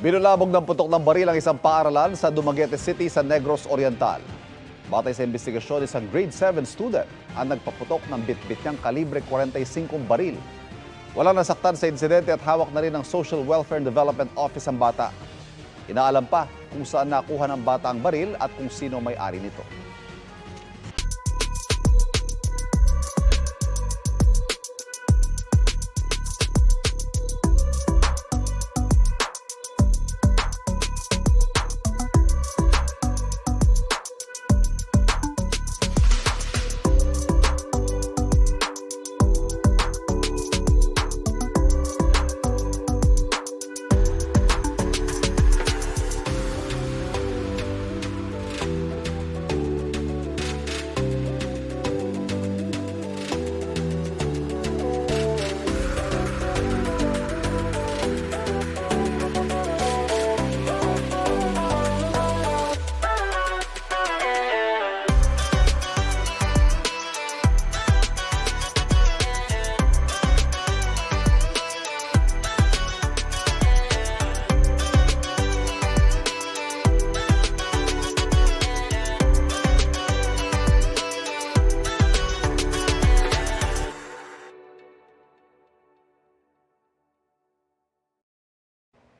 Binulabog ng putok ng baril ang isang paaralan sa Dumaguete City sa Negros Oriental. Batay sa investigasyon, isang grade 7 student ang nagpaputok ng bitbit niyang kalibre 45 baril. Walang nasaktan sa insidente at hawak na rin ng Social Welfare and Development Office ang bata. Inaalam pa kung saan nakuha ng bata ang baril at kung sino may-ari nito.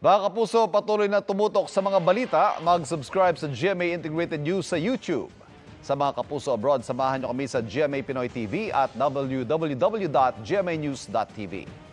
Mga kapuso, patuloy na tumutok sa mga balita. Mag-subscribe sa GMA Integrated News sa YouTube. Sa mga kapuso abroad, samahan niyo kami sa GMA Pinoy TV at www.gmanews.tv.